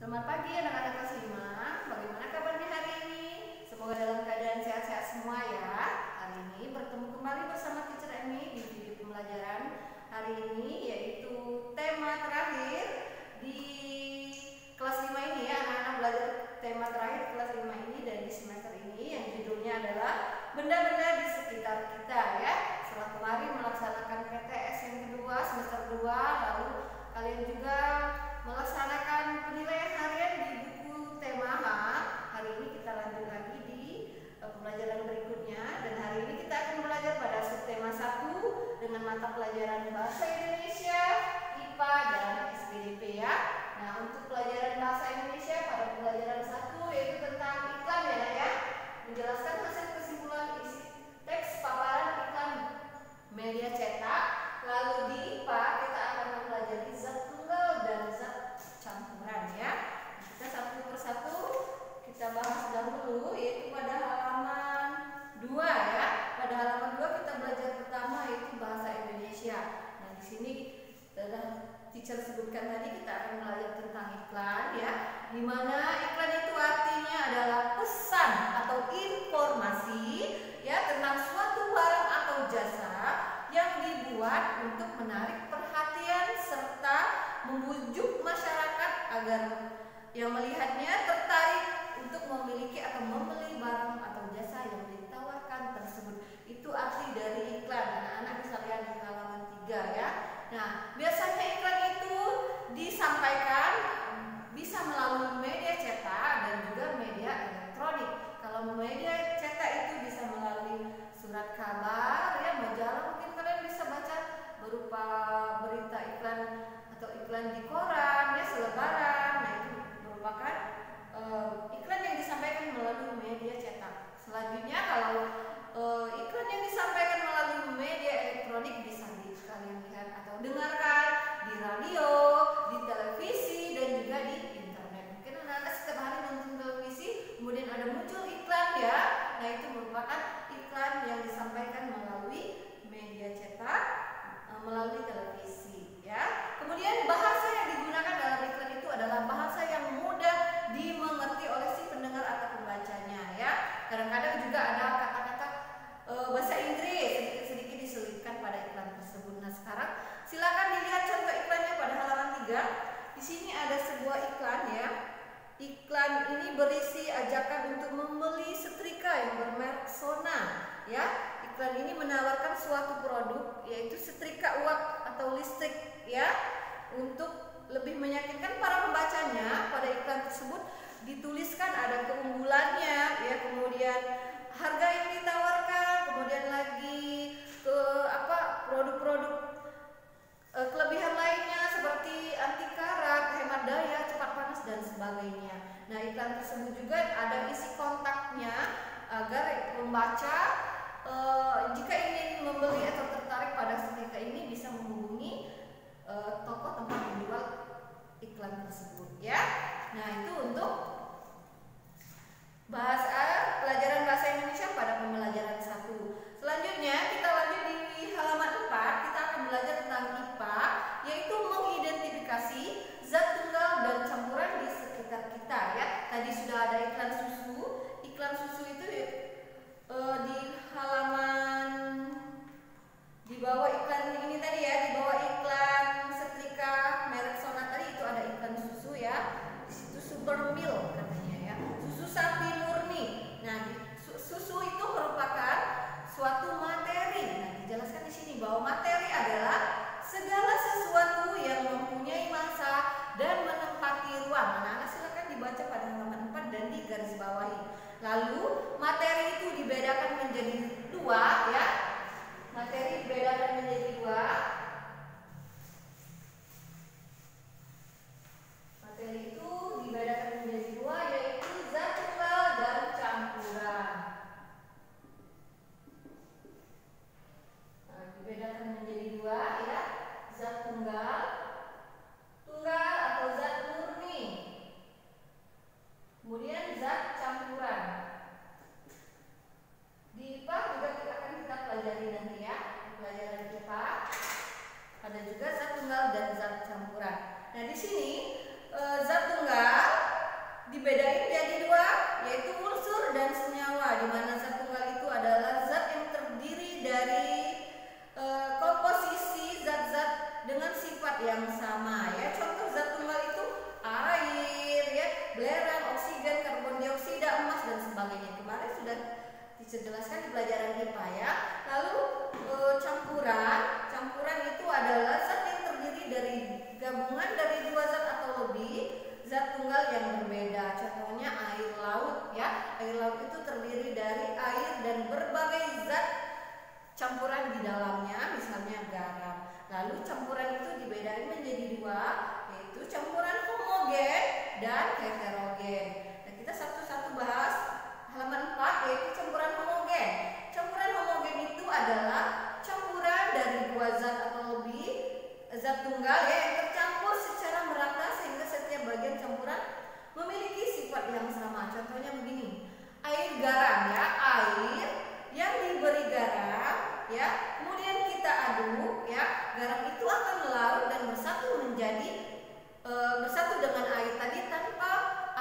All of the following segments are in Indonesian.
Selamat pagi anak-anak kelas 5. Bagaimana kabarnya hari ini? Semoga dalam keadaan sehat-sehat semua ya. Hari ini bertemu kembali bersama Teacher Emi di video pembelajaran hari ini, yaitu tema terakhir di kelas 5 ini ya. Anak-anak belajar tema terakhir kelas 5 ini dan di semester ini yang judulnya adalah benda-benda di sekitar kita ya. Setelah kemarin melaksanakan PTS yang kedua semester 2, lalu kalian juga melaksanakan penilaian harian di buku tema H. Hari ini kita lanjut lagi di pembelajaran berikutnya, dan hari ini kita akan belajar pada subtema 1 dengan mata pelajaran Bahasa Indonesia, IPA, dan SPDP ya. Nah, untuk pelajaran Bahasa Indonesia pada pembelajaran 1 yaitu tentang iklan ya, menjelaskan hasil kesimpulan isi teks paparan iklan media cetak. Lalu di IPA kita akan mempelajari zat tunggal dan zat campuran ya. Kita satu persatu kita bahas dahulu, yaitu pada halaman 2 ya. Pada halaman 2 kita belajar pertama yaitu bahasa Indonesia. Nah, di sini teacher sebutkan tadi kita akan belajar tentang iklan ya. Di mana iklan itu artinya adalah pesan atau informasi ya tentang suatu barang atau jasa yang dibuat untuk menarik perhatian serta membujuk masyarakat agar yang melihatnya tertarik untuk memiliki atau membeli barang atau jasa yang ditawarkan tersebut. Itu arti dari iklan. Anak-anak bisa lihat di halaman 3 ya. Nah, biasanya iklan itu disampaikan bisa melalui media cetak dan juga media elektronik. Kalau media cetak itu bisa melalui surat kabar ya, majalah, mungkin kalian bisa baca berupa berita iklan atau iklan di koran ya, selebaran. Nah, itu merupakan iklan yang disampaikan melalui media cetak. Selanjutnya kalau iklan yang disampaikan melalui media elektronik bisa kalian lihat atau dengarkan di radio, di televisi, dan juga di internet. Mungkin anak-anak setiap hari nonton televisi, kemudian ada muncul iklan ya. Nah, itu merupakan iklan yang disampaikan melalui media cetak, melalui televisi ya. Kemudian bahasa yang digunakan dalam iklan itu adalah bahasa yang mudah dimengerti oleh si pendengar atau pembacanya ya. Kadang-kadang juga ada kata-kata bahasa Inggris sedikit-sedikit diselipkan pada iklan tersebut. Nah, sekarang silakan dilihat contoh iklannya pada halaman 3. Di sini ada sebuah iklan ya. Iklan ini berisi ajakan untuk membeli setrika yang bermerek Sona ya. Iklan ini menawarkan suatu produk yaitu setrika uap atau listrik ya. Untuk lebih meyakinkan para pembacanya, pada iklan tersebut dituliskan ada keunggulannya ya, kemudian harga yang ditawarkan, kemudian lagi produk-produk kelebihan lainnya seperti anti karat, hemat daya, cepat panas, dan sebagainya. Nah, iklan tersebut juga ada isi kontaknya agar pembaca jika ingin membeli atau tertarik pada setrika ini bisa menghubungi toko tempat menjual iklan tersebut ya. Nah, itu untuk pelajaran bahasa Indonesia pada pembelajaran 1. Selanjutnya kita lanjut di halaman 4. Kita akan belajar tentang IPA, yaitu mengidentifikasi zat tunggal dan campuran di sekitar kita ya. Tadi sudah ada iklan susu. Iklan susu itu di halaman di bawah iklan ini tadi ya, di bawah iklan setrika merek Sona tadi itu ada iklan susu ya. Di situ super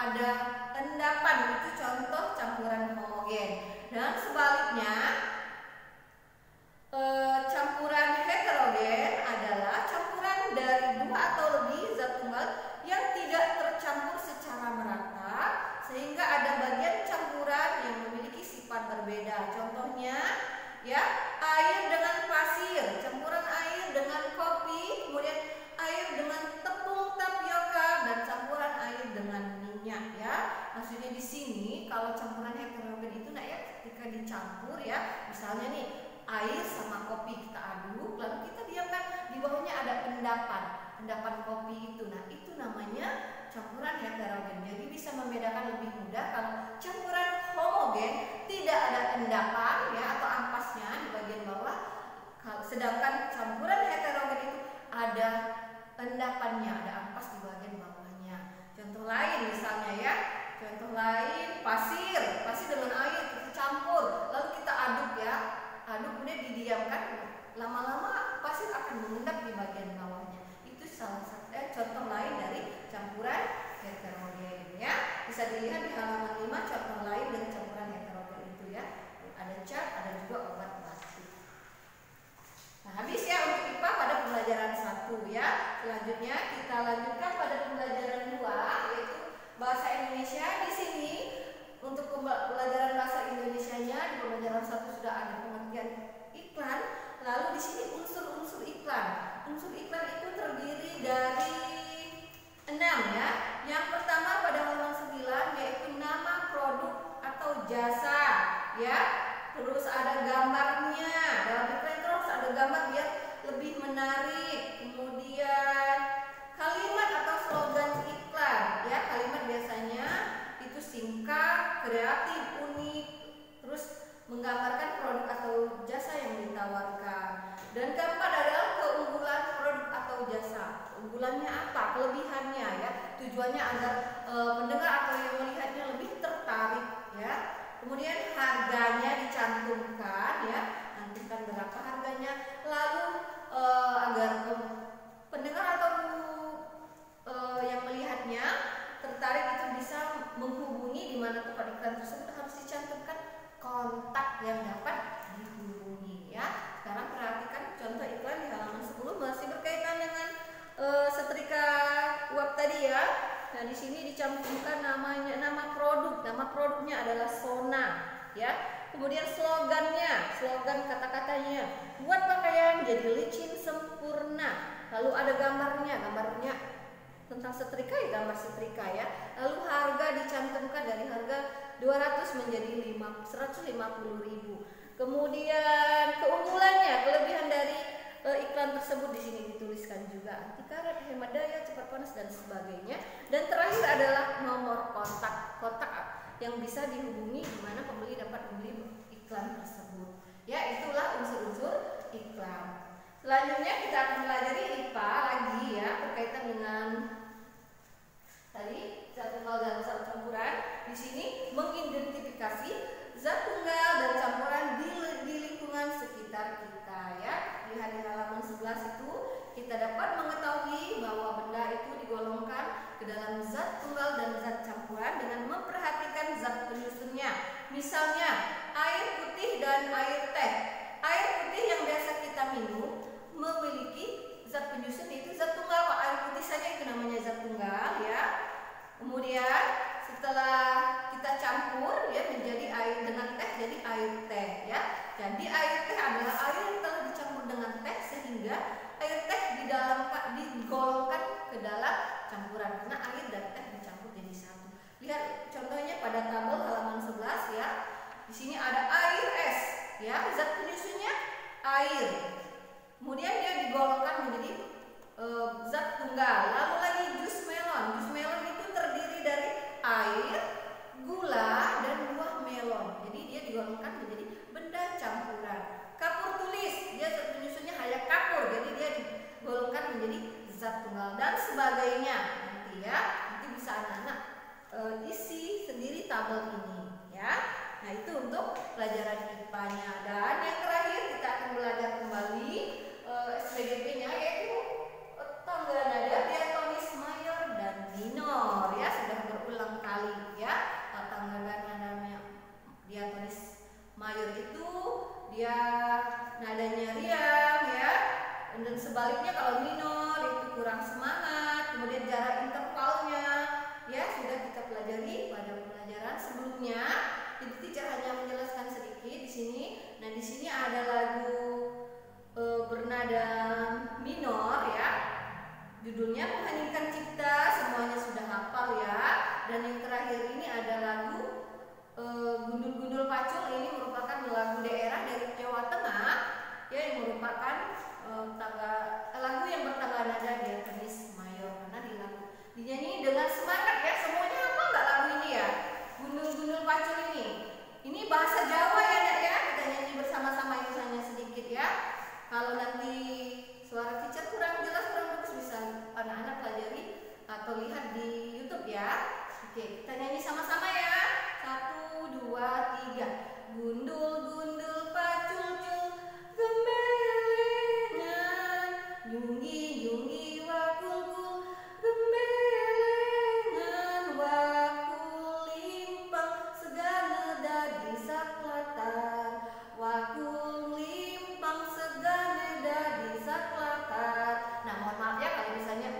ada endapan, itu contoh campuran homogen. Dan sebaliknya, campuran heterogen adalah campuran dari dua atau lebih zat tunggal yang tidak tercampur secara merata, sehingga ada bagian campuran yang memiliki sifat berbeda. Contohnya, ya, air dengan pasir, campuran air dengan kopi, kemudian air dengan tepung tapioka, dan campuran air dengan minyak, ya. Maksudnya di sini kalau campuran heterogen itu ya, ketika dicampur, ya, misalnya nih air sama kopi kita aduk, lalu kita diamkan, di bawahnya ada endapan kopi itu. Nah, itu namanya campuran heterogen. Jadi bisa membedakan lebih mudah kalau campuran homogen tidak ada endapan, ya, atau ampasnya di bagian bawah. Sedangkan campuran heterogen itu ada endapannya, ada ampas di bagian bawahnya. Contoh lain misalnya, ya, contoh lain pasir dengan air kita campur, lalu kita aduk, ya, kemudian didiamkan, lama-lama pasir akan mengendap di bagian bawahnya. Itu salah satu contoh lain dari campuran heterogen, ya. Bisa dilihat di halaman 5 contoh lain dari campuran heterogen itu, ya. Ada cat, ada juga obat batuk. Nah, habis ya untuk IPA pada pembelajaran 1, ya. Selanjutnya kita lanjutkan pada pembelajaran 2, yaitu bahasa Indonesia. Di sini untuk pembelajaran bahasa Indonesianya di pembelajaran 1 sudah ada pengertian iklan. Lalu di sini unsur-unsur iklan. Unsur iklan itu terdiri dari 6, ya. Yang pertama pada halaman 9 yaitu nama produk atau jasa, ya. Terus ada gambarnya. Dalam iklan itu harus ada gambar biar lebih menarik. Kemudian kalimat atau slogan iklan, ya. Kalimat biasanya itu singkat, kreatif, unik, terus menggambarkan produk atau jasa yang ditawarkan. Dan keempat adalah keunggulan produk atau jasa. Keunggulannya apa? Kelebihannya, ya. Tujuannya agar pendengar atau yang melihatnya lebih tertarik, ya. Kemudian harganya dicantumkan, ya. Nantikan berapa harganya. Lalu agar pendengar atau yang melihatnya tertarik itu bisa menghubungi di mana tempat iklan tersebut, harus dicantumkan kontak yang dapat dihubungi, ya. Sekarang perhatikan contoh iklan di halaman 10, masih berkaitan dengan setrika uap tadi, ya. Nah, di sini dicantumkan namanya, nama produk. Nama produknya adalah Sona, ya. Kemudian slogannya, slogan kata-katanya, buat pakaian jadi licin sempurna. Lalu ada gambarnya tentang setrika, ya, gambar setrika, ya. Lalu harga dicantumkan dari harga 200 menjadi 150.000. Kemudian keunggulannya, kelebihan dari iklan tersebut di sini dituliskan juga, anti karat, hemat daya, cepat panas, dan sebagainya. Dan terakhir adalah nomor kontak yang bisa dihubungi di mana pembeli dapat membeli iklan tersebut. Ya, itulah unsur-unsur iklan. Selanjutnya kita akan pelajari IPA lagi, ya, berkaitan dengan tadi zat tunggal dan zat campuran. Di sini mengidentifikasi zat tunggal dan campuran di lingkungan sekitar kita, ya. Lihat di halaman 11 itu kita dapat mengetahui bahwa benda itu digolongkan ke dalam zat tunggal dan zat campuran dengan memperhatikan zat penyusunnya. Misalnya air putih dan air teh. Air putih yang biasa kita minum memiliki zat penyusun yaitu zat tunggal. Air putih saja itu namanya zat tunggal, ya. Kemudian setelah kita campur, ya, menjadi air dengan teh, jadi air teh, ya. Jadi air teh adalah air yang telah dicampur dengan teh sehingga air teh digolongkan ke dalam campuran karena air dan teh dicampur jadi satu. Lihat contohnya pada tabel halaman 11, ya. Di sini ada air es, ya, zat penyusunnya air. Kemudian dia digolongkan menjadi zat tunggal. Lalu lagi jus melon. Jus melon itu terdiri dari air, gula, dan buah melon. Jadi dia digolongkan menjadi benda campuran. Kapur tulis, dia zat penyusunnya hanya kapur. Jadi dia digolongkan menjadi zat tunggal dan sebagainya. Nanti, ya, nanti bisa anak-anak isi sendiri tabel ini, ya. Nah, itu untuk pelajaran IPA-nya. Dan yang terakhir kita akan belajar kembali SPDP-nya, yaitu tangga nada diatonis mayor dan minor, ya. Sudah berulang kali lagunya. Jadi teacher hanya menjelaskan sedikit di sini. Nah, di sini ada lagu bernada minor ya. Judulnya Mengheningkan Cipta, semuanya sudah hafal ya. Dan yang terakhir ini ada lagu Gundul-Gundul Pacul. Ini merupakan lagu daerah dari Jawa Tengah ya, yang merupakan lagu yang bertangga nada diatonis mayor, karena dinyanyi dengan semangat ya. Semuanya apa nggak lagu ini ya? Gundul-Gundul Pacul ini bahasa Jawa ya Nak ya. Kita nyanyi bersama-sama itu hanya sedikit ya. Kalau nanti suara teacher kurang jelas, kurang bagus, bisa anak-anak pelajari atau lihat di YouTube ya. Oke, kita nyanyi sama-sama ya. 1, 2, 3. Gundul-gundul pacul-cul gembelengan, nyungi-nyungi wakul-kul gembelengan, wakul limpang segala dadi saklatan, wakul limpang segala dadi saklatan. Nah, mohon maaf ya kalau misalnya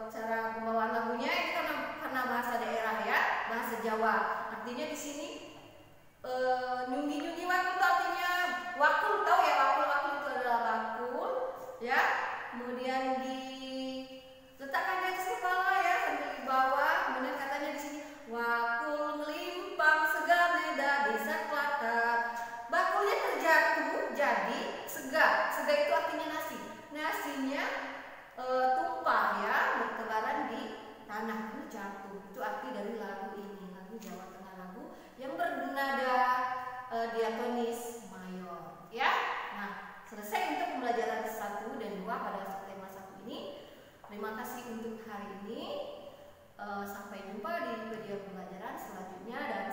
cara pembawaan lagunya ini karena bahasa daerah ya, bahasa Jawa. Artinya di sini nyungi-nyungi wakul itu artinya wakul, tahu ya, wakul itu adalah bakul ya. Kemudian diletakkan di atas kepala ya, sambil di bawah. Kemudian katanya di sini wakul ngelimpang segala dadi saklatan. Bakulnya terjatuh jadi sega. Sega itu artinya nasi. Nasinya tumpah ya, bertebaran di tanah, itu jatuh. Itu arti dari lagu ini, lagu Jawa Tengah, lagu yang bernada diatonis mayor ya. Nah, selesai untuk pembelajaran 1 dan 2 pada tema 1 ini. Terima kasih untuk hari ini. Sampai jumpa di video pembelajaran selanjutnya dan